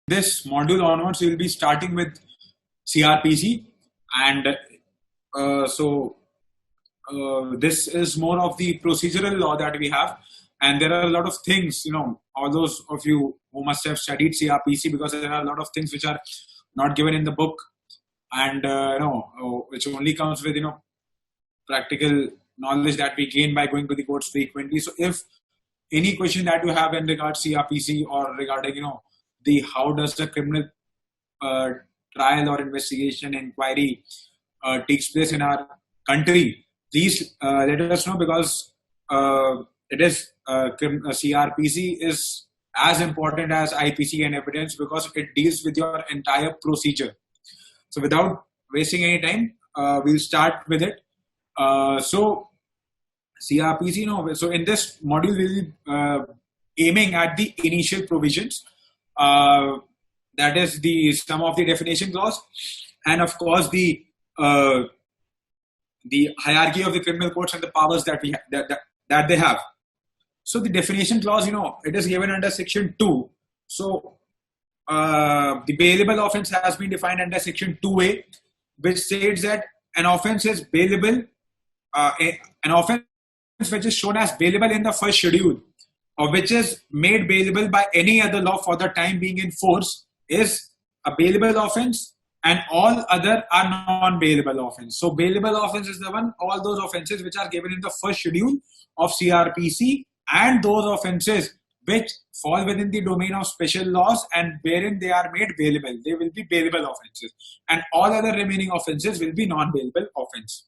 This module onwards, we will be starting with CrPC, and this is more of the procedural law that we have, and there are a lot of things, all those of you who must have studied CrPC, because there are a lot of things which are not given in the book, and which only comes with practical knowledge that we gain by going to the courts frequently. So if any question that you have in regards CrPC or regarding the how does the criminal trial or investigation inquiry takes place in our country, please let us know, because it is CrPC is as important as IPC and evidence, because it deals with your entire procedure. So without wasting any time, we'll start with it. So CrPC, so in this module we'll be aiming at the initial provisions, that is some of the definition clause, and of course the hierarchy of the criminal courts and the powers that that they have. So the definition clause, it is given under section 2. So the bailable offense has been defined under section 2A, which states that an offense is bailable, an offense which is shown as bailable in the first schedule, or which is made bailable by any other law for the time being in force, is a bailable offense, and all other are non-bailable offense. So bailable offense is the one, all those offenses which are given in the first schedule of CrPC, and those offenses which fall within the domain of special laws and wherein they are made bailable, they will be bailable offenses, and all other remaining offenses will be non-bailable offense.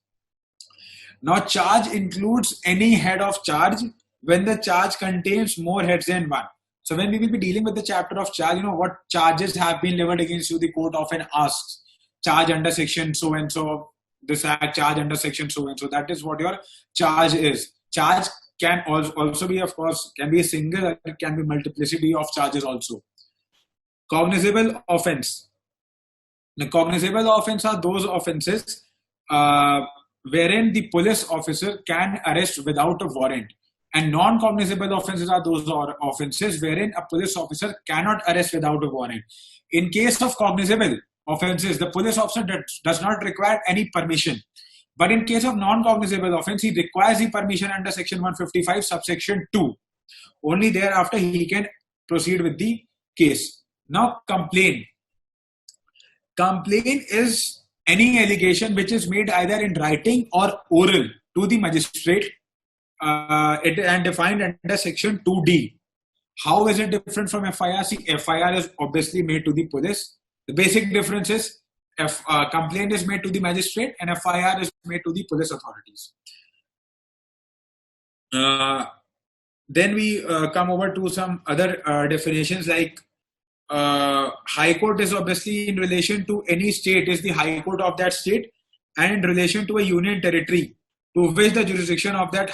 Now, charge includes any head of charge when the charge contains more heads than one. So when we will be dealing with the chapter of charge, what charges have been leveled against you, the court often asks, charge under section so and so, this act, charge under section so and so. That is what your charge is. Charge can also be, of course, can be a single, it can be multiplicity of charges also. Cognizable offense. The cognizable offense are those offenses wherein the police officer can arrest without a warrant. And non-cognizable offenses are those offenses wherein a police officer cannot arrest without a warrant. In case of cognizable offenses, the police officer does not require any permission. But in case of non-cognizable offense, he requires the permission under section 155, subsection 2. Only thereafter he can proceed with the case. Now, complaint. Complaint is any allegation which is made either in writing or oral to the magistrate, and defined under section 2D. How is it different from FIR? See, FIR is obviously made to the police. The basic difference is complaint is made to the magistrate and FIR is made to the police authorities. Then we come over to some other definitions, like High Court is obviously in relation to any state, is the High Court of that state, and in relation to a union territory to which the jurisdiction of the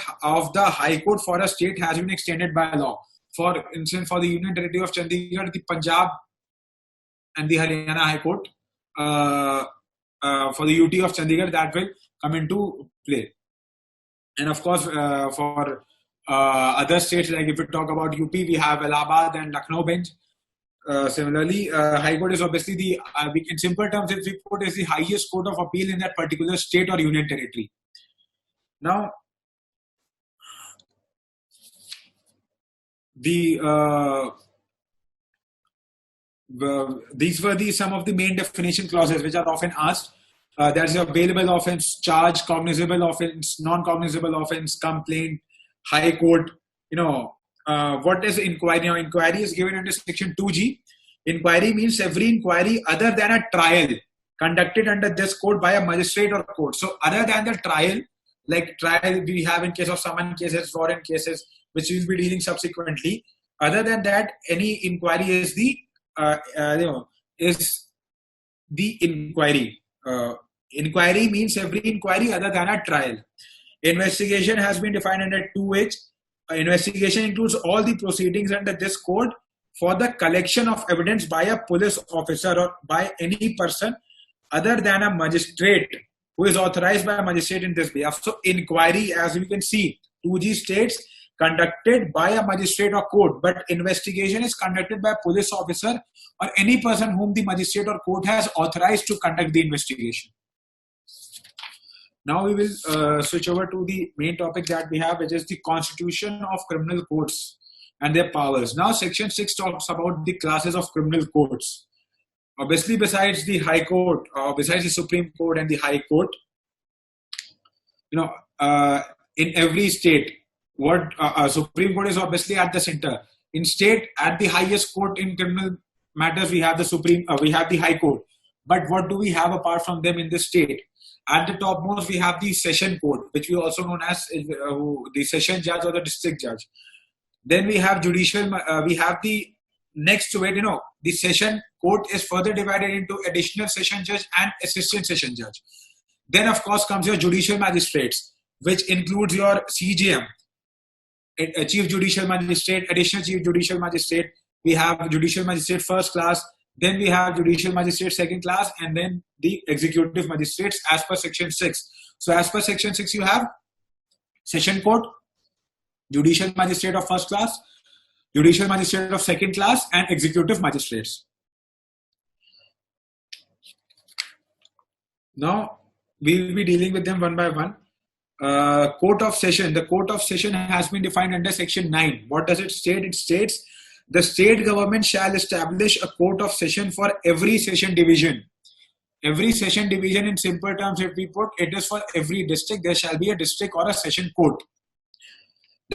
High Court for a state has been extended by law. For instance, for the Union Territory of Chandigarh, the Punjab and the Haryana High Court, for the UT of Chandigarh, that will come into play. And of course, for other states, like if we talk about UP, we have Allahabad and Lucknow bench. Similarly, High Court is obviously in simple terms, if we put, is the highest court of appeal in that particular state or union territory. Now, these were some of the main definition clauses which are often asked. There's a bailable offense, charge, cognizable offense, non-cognizable offense, complaint, High Court. What is inquiry? Now, inquiry is given under section 2G. Inquiry means every inquiry other than a trial conducted under this code by a magistrate or court. So other than the trial, like trial we have in case of summon cases, warrant cases, which we will be dealing subsequently. Other than that, any inquiry is the inquiry. Inquiry means every inquiry other than a trial. Investigation has been defined under 2H. Investigation includes all the proceedings under this code for the collection of evidence by a police officer or by any person other than a magistrate who is authorized by a magistrate in this behalf. So inquiry, as we can see, 2G states conducted by a magistrate or court, but investigation is conducted by a police officer or any person whom the magistrate or court has authorized to conduct the investigation. Now we will switch over to the main topic that we have, which is the constitution of criminal courts and their powers. Now section 6 talks about the classes of criminal courts. Obviously, besides the High Court, besides the Supreme Court and the High Court, in every state, what Supreme Court is obviously at the center. In state, at the highest court in criminal matters, we have the High Court. But what do we have apart from them in the state? At the topmost, we have the Session Court, which we also known as the Session Judge or the District Judge. Then we have judicial. We have the next to it. The Session Court is further divided into additional Session Judge and Assistant Session Judge. Then, of course, comes your judicial magistrates, which includes your CJM, Chief Judicial Magistrate, Additional Chief Judicial Magistrate. We have Judicial Magistrate First Class. Then we have Judicial Magistrate Second Class, and then the Executive Magistrates as per Section 6. So as per Section 6, you have Session Court, Judicial Magistrate of First Class, Judicial Magistrate of Second Class, and Executive Magistrates. Now, we will be dealing with them one by one. Court of Session. The Court of Session has been defined under Section 9. What does it state? It states, the state government shall establish a court of session for every session division. Every session division, in simple terms, if we put, it is for every district, there shall be a district or a session court.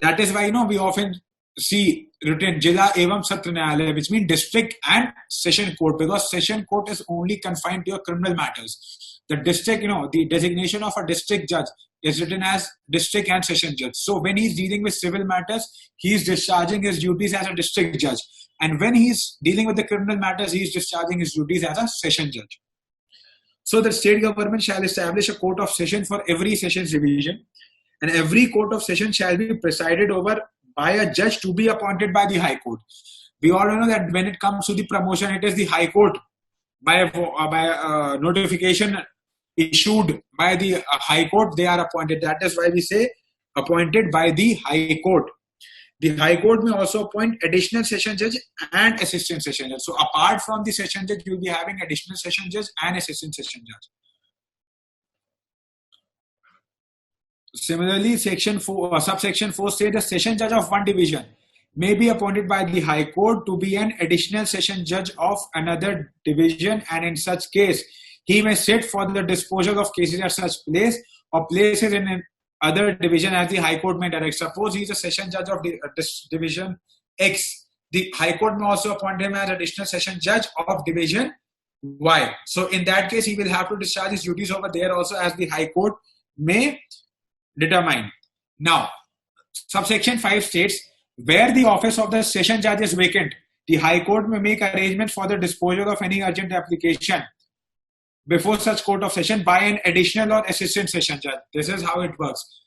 That is why, we often see written Jila Evam Satra Nyayalaya, which means district and session court, because session court is only confined to your criminal matters. The district, the designation of a district judge is written as district and session judge. So when he's dealing with civil matters, he's discharging his duties as a district judge. And when he's dealing with the criminal matters, he's discharging his duties as a session judge. So the state government shall establish a court of session for every sessions division. And every court of session shall be presided over by a judge to be appointed by the High Court. We all know that when it comes to the promotion, it is the High Court by a notification issued by the High Court, they are appointed. That is why we say appointed by the High Court. The High Court may also appoint additional session judge and assistant session judge. So apart from the session judge, you will be having additional session judge and assistant session judge. Similarly, subsection 4 states the session judge of one division may be appointed by the High Court to be an additional session judge of another division, and in such case, he may sit for the disposal of cases at such place or places in an other division as the High Court may direct. Suppose he is a session judge of division X. The High Court may also appoint him as additional session judge of division Y. So in that case, he will have to discharge his duties over there also, as the High Court may determine. Now, subsection 5 states, where the office of the session judge is vacant, the High Court may make arrangements for the disposal of any urgent application before such court of session by an additional or assistant session judge. This is how it works.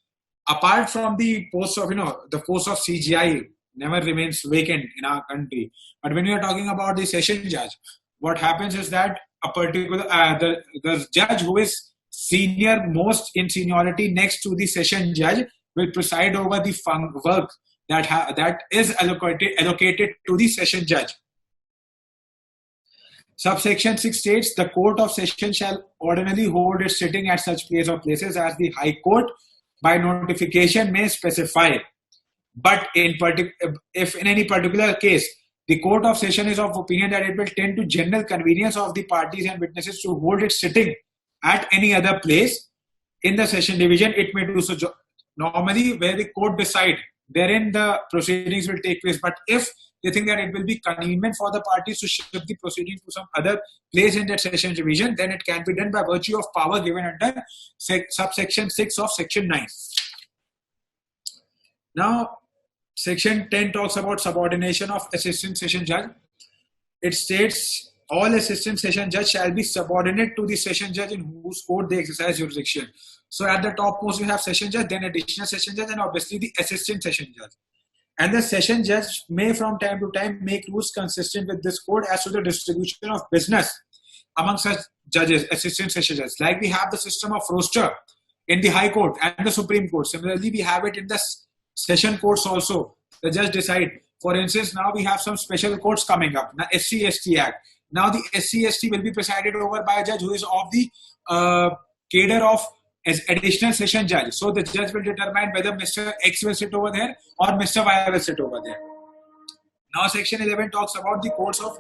Apart from the post of, the post of CGI never remains vacant in our country. But when you are talking about the session judge, what happens is that a particular, the judge who is senior most in seniority next to the session judge will preside over the work that is allocated to the session judge. Subsection 6 states, the Court of Session shall ordinarily hold its sitting at such place or places as the High Court by notification may specify. But if in any particular case, the Court of Session is of opinion that it will tend to general convenience of the parties and witnesses to hold its sitting at any other place in the session division, it may do so. Normally, where the court decide, therein the proceedings will take place. But if they think that it will be convenient for the parties to shift the proceedings to some other place in that session division, then it can be done by virtue of power given under subsection 6 of section 9. Now, section 10 talks about subordination of assistant session judge. It states, all assistant session judge shall be subordinate to the session judge in whose court they exercise jurisdiction. So at the topmost we have session judge, then additional session judge, and obviously the assistant session judge. And the session judge may from time to time make rules consistent with this code as to the distribution of business among such judges, assistant session judges. Like we have the system of roster in the High Court and the Supreme Court. Similarly, we have it in the session courts also. The judge decide. For instance, now we have some special courts coming up. Now SC/ST Act. Now the SC/ST will be presided over by a judge who is of the cadre of as additional session judge. So the judge will determine whether Mr. X will sit over there or Mr. Y will sit over there. Now section 11 talks about the courts of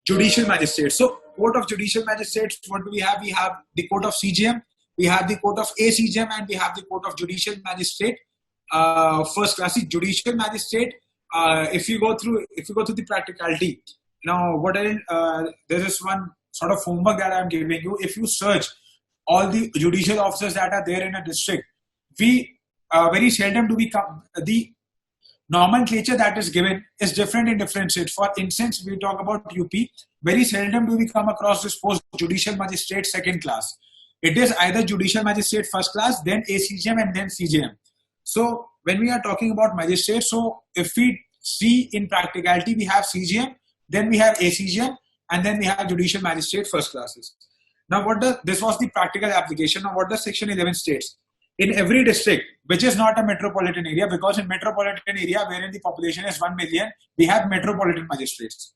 judicial magistrates. So court of judicial magistrates, what do we have? We have the court of CJM, we have the court of ACJM, and we have the court of judicial magistrate. First class judicial magistrate. If you go through the practicality, now what there is one sort of homework that I am giving you. If you search all the judicial officers that are there in a district, we very seldom do we come the nomenclature that is given is different in different states. For instance, we talk about UP. Very seldom do we come across this post judicial magistrate second class. It is either judicial magistrate first class, then ACJM, and then CJM. So when we are talking about magistrates, so if we see in practicality, we have CJM, then we have ACJM, and then we have judicial magistrate first classes. Now, this was the practical application. Now, what does Section 11 states? In every district, which is not a metropolitan area, because in metropolitan area wherein the population is 1 million, we have metropolitan magistrates.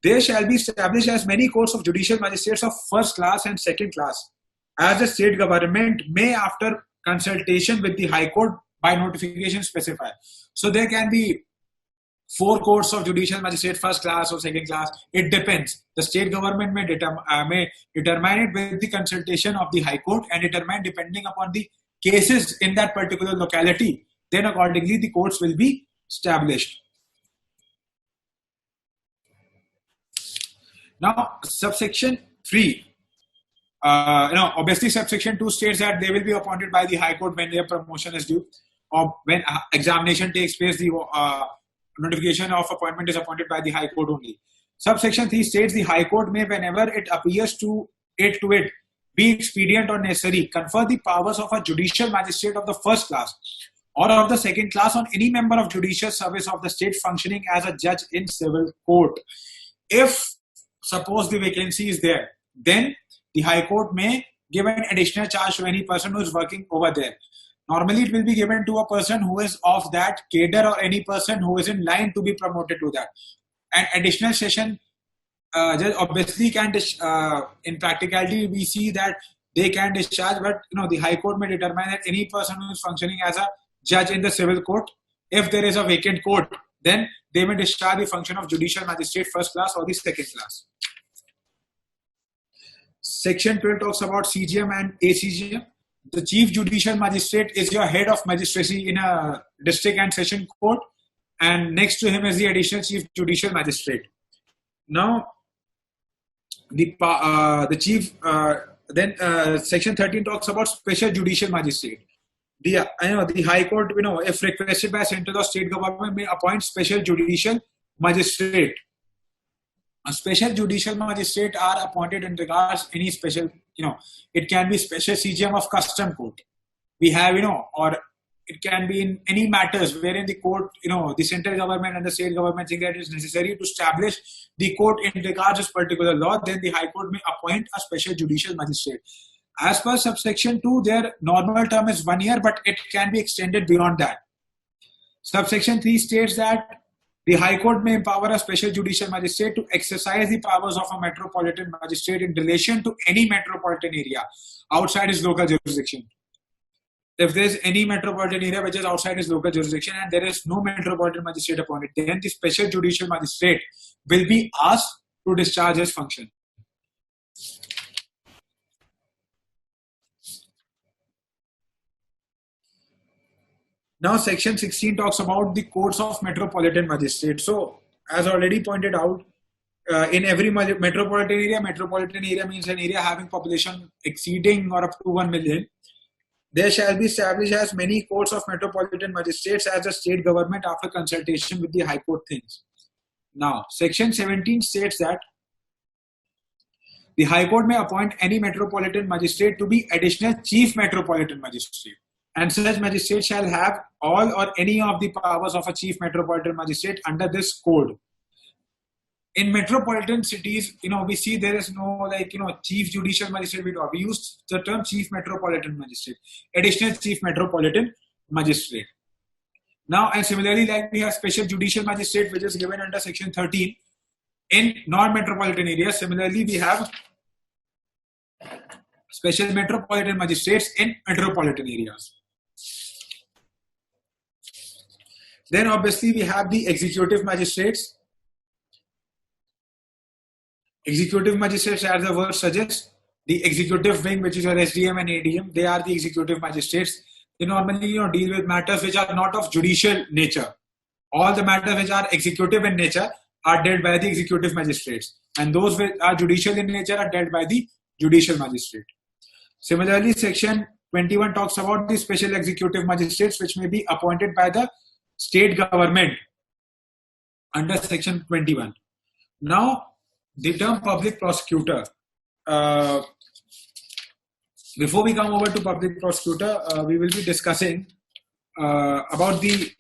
There shall be established as many courts of judicial magistrates of first class and second class, as the state government may, after consultation with the High Court, by notification specify. So there can be 4 courts of judicial magistrate first class or second class. It depends. The state government may determine it with the consultation of the High Court and determine depending upon the cases in that particular locality. Then accordingly the courts will be established. Now subsection 3. Obviously subsection 2 states that they will be appointed by the High Court when their promotion is due, or when examination takes place, the notification of appointment is appointed by the High Court only. Subsection 3 states the High Court may, whenever it appears to it be expedient or necessary, confer the powers of a judicial magistrate of the first class or of the second class on any member of judicial service of the state functioning as a judge in civil court. If suppose the vacancy is there, then the High Court may give an additional charge to any person who is working over there. Normally, it will be given to a person who is of that cadre or any person who is in line to be promoted to that. An additional session judge obviously can, in practicality, we see that they can discharge, but the High Court may determine that any person who is functioning as a judge in the civil court, if there is a vacant court, then they may discharge the function of judicial magistrate first class or the second class. Section 12 talks about CGM and ACGM. The chief judicial magistrate is your head of magistracy in a district and session court, and next to him is the additional chief judicial magistrate. Now, section 13 talks about special judicial magistrate. The High Court, if requested by central or state government, may appoint special judicial magistrate. A special judicial magistrate are appointed in regards any special, it can be special CGM of custom court. We have, or it can be in any matters wherein the court, the central government and the state government think that it is necessary to establish the court in regards to this particular law, then the High Court may appoint a special judicial magistrate. As per subsection 2, their normal term is 1 year, but it can be extended beyond that. Subsection 3 states that the High Court may empower a special judicial magistrate to exercise the powers of a metropolitan magistrate in relation to any metropolitan area outside his local jurisdiction. If there is any metropolitan area which is outside his local jurisdiction and there is no metropolitan magistrate appointed, then the special judicial magistrate will be asked to discharge his function. Now, section 16 talks about the courts of metropolitan magistrates. So, as already pointed out, in every metropolitan area means an area having population exceeding or up to 1 million. There shall be established as many courts of metropolitan magistrates as the state government after consultation with the High Court thinks. Now, section 17 states that the High Court may appoint any metropolitan magistrate to be additional chief metropolitan magistrate. And such magistrate shall have all or any of the powers of a chief metropolitan magistrate under this code. In metropolitan cities, we see there is no chief judicial magistrate. We use the term chief metropolitan magistrate, additional chief metropolitan magistrate. Now, and similarly, like we have special judicial magistrate, which is given under section 13 in non-metropolitan areas. Similarly, we have special metropolitan magistrates in metropolitan areas. Then obviously we have the executive magistrates. Executive magistrates, as the word suggests, the executive wing, which is your SDM and ADM, they are the executive magistrates. They normally deal with matters which are not of judicial nature. All the matters which are executive in nature are dealt by the executive magistrates, and those which are judicial in nature are dealt by the judicial magistrate. Similarly, section 21 talks about the special executive magistrates, which may be appointed by the state government under section 21. Now, the term public prosecutor. Before we come over to public prosecutor, we will be discussing about the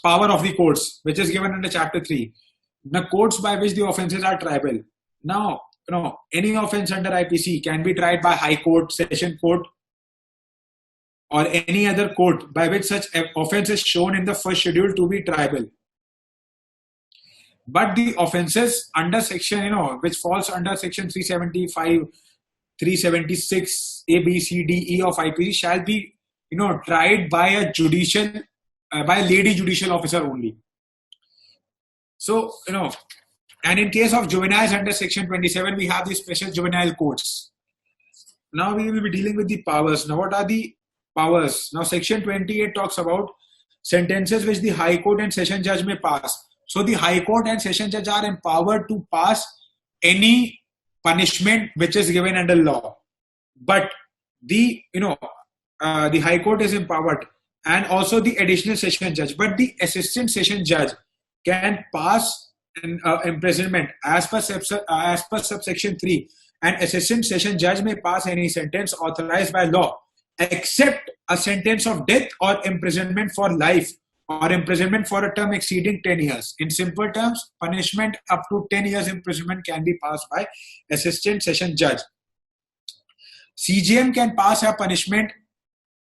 power of the courts, which is given under chapter 3. The courts by which the offences are triable. Now, any offence under IPC can be tried by High Court, Session Court, or any other court by which such offence is shown in the first schedule to be triable. But the offences under section, which falls under section 375, 376, A, B, C, D, E of IPC shall be, tried by a judicial, by a lady judicial officer only. So, and in case of juveniles under section 27, we have the special juvenile courts. Now we will be dealing with the powers. Now, what are the powers? Now, section 28 talks about sentences which the High Court and Session Judge may pass. So, the High Court and Session Judge are empowered to pass any punishment which is given under law. But the High Court is empowered, and also the additional Session Judge. But the Assistant Session Judge can pass an imprisonment as per subsection 3. An Assistant Session Judge may pass any sentence authorized by law, except a sentence of death or imprisonment for life, or imprisonment for a term exceeding 10 years. In simple terms, punishment up to 10 years imprisonment can be passed by Assistant Session Judge. CJM can pass a punishment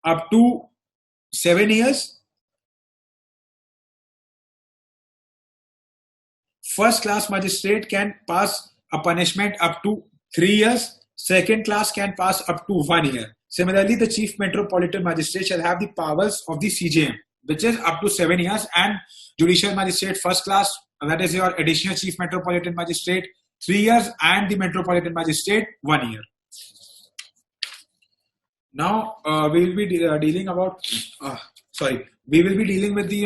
up to 7 years. First class magistrate can pass a punishment up to 3 years. Second class can pass up to 1 year. Similarly, the Chief Metropolitan Magistrate shall have the powers of the CJM, which is up to 7 years, and Judicial Magistrate First Class, that is your additional Chief Metropolitan Magistrate, 3 years, and the Metropolitan Magistrate 1 year. Now we will be dealing about. We will be dealing with the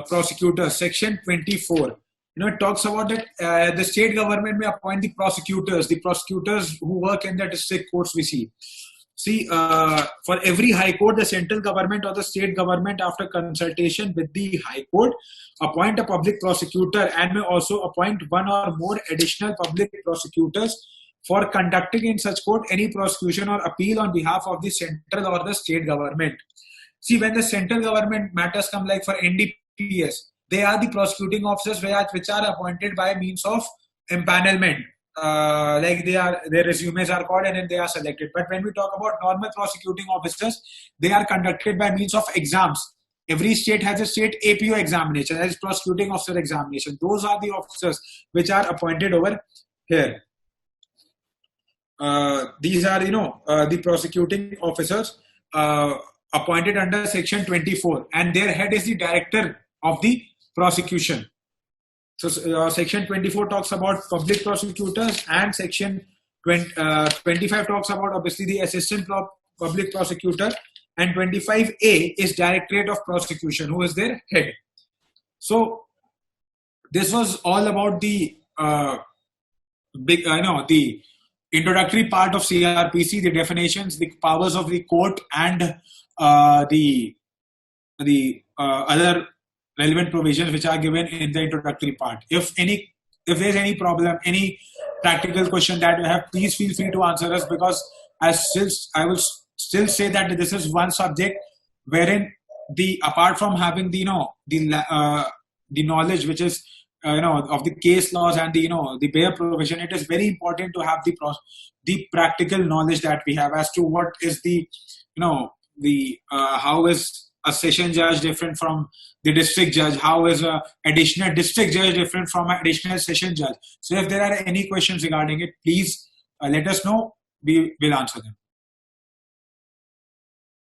prosecutor. Section 24. It talks about that the state government may appoint the prosecutors who work in the district courts. We see, for every High Court, the central government or the state government, after consultation with the High Court, appoint a public prosecutor and may also appoint one or more additional public prosecutors for conducting in such court any prosecution or appeal on behalf of the central or the state government. See, when the central government matters come, like for NDPS, they are the prosecuting officers which are appointed by means of empanelment. Like their resumes are called and then they are selected. But when we talk about normal prosecuting officers, they are conducted by means of exams. Every state has a state APO examination, that is prosecuting officer examination. Those are the officers which are appointed over here. These are, the prosecuting officers appointed under section 24, and their head is the director of the prosecution. So section 24 talks about public prosecutors, and section 25 talks about obviously the assistant public prosecutor, and 25A is Directorate of Prosecution, who is their head. So this was all about the the introductory part of CrPC, the definitions, the powers of the court, and the other relevant provisions which are given in the introductory part. If there's any problem, any practical question that you have, please feel free to answer us, because I will still say that this is one subject wherein apart from having the knowledge which is of the case laws and the bare provision, it is very important to have the practical knowledge that we have as to what is how is a session judge different from the district judge? How is a additional district judge different from an additional session judge? So if there are any questions regarding it, please let us know. We will answer them.